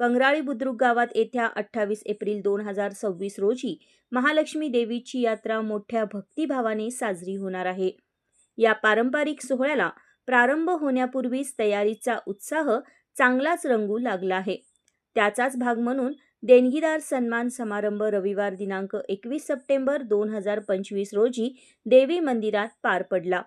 कंगराळी बुद्रुक गावात येत्या 28 एप्रिल 2026 रोजी महालक्ष्मी देवीची यात्रा मोठ्या भक्तिभावाने साजरी होणार आहे. या पारंपरिक सोहळ्याला प्रारंभ होण्यापूर्वीच तयारीचा उत्साह चांगलाच रंगू लागला आहे. त्याचाच भाग म्हणून देणगीदार सन्मान समारंभ रविवार दिनांक 21 सप्टेंबर 2025 रोजी देवी मंदिरात पार पडला.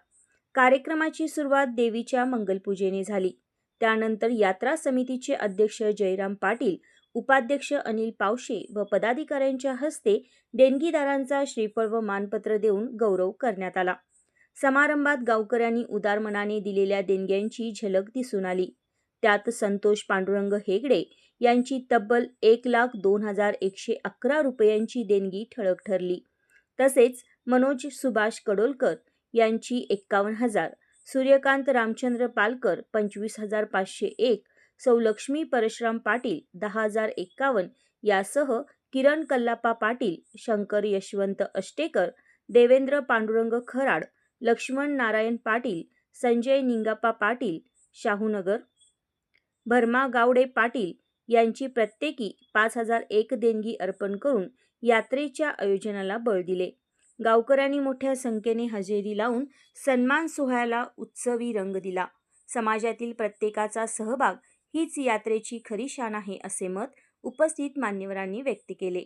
कार्यक्रमाची सुरुवात देवीच्या मंगलपूजेने झाली. त्यानंतर यात्रा समितीचे अध्यक्ष जयराम पाटील, उपाध्यक्ष अनिल पावशे व पदाधिकाऱ्यांच्या हस्ते देणगीदारांचा श्रीफळ व मानपत्र देऊन गौरव करण्यात आला. समारंभात गावकऱ्यांनी उदार मनाने दिलेल्या देणग्यांची झलक दिसून आली. त्यात संतोष पांडुरंग हेगडे यांची तब्बल 1,02,111 रुपयांची देणगी ठळक ठरली. तसेच मनोज सुभाष कडोलकर यांची 51,000, सूर्यकांत रामचंद्र पालकर 25,501, सौ लक्ष्मी परशुराम पाटील 10,051 यासह किरण कल्लाप्पा पाटील, शंकर यशवंत अष्टेकर, देवेंद्र पांडुरंग खराड, लक्ष्मण नारायण पाटील, संजय निंगाप्पा पाटील शाहूनगर, भरमा गावडे पाटील यांची प्रत्येकी 5,001 देणगी अर्पण करून यात्रेच्या आयोजनाला बळ दिले. गावकऱ्यांनी मोठ्या संख्येने हजेरी लावून सन्मान सोहळ्याला उत्सवी रंग दिला. समाजातील प्रत्येकाचा सहभाग हीच यात्रेची खरी शान आहे, असे मत उपस्थित मान्यवरांनी व्यक्त केले.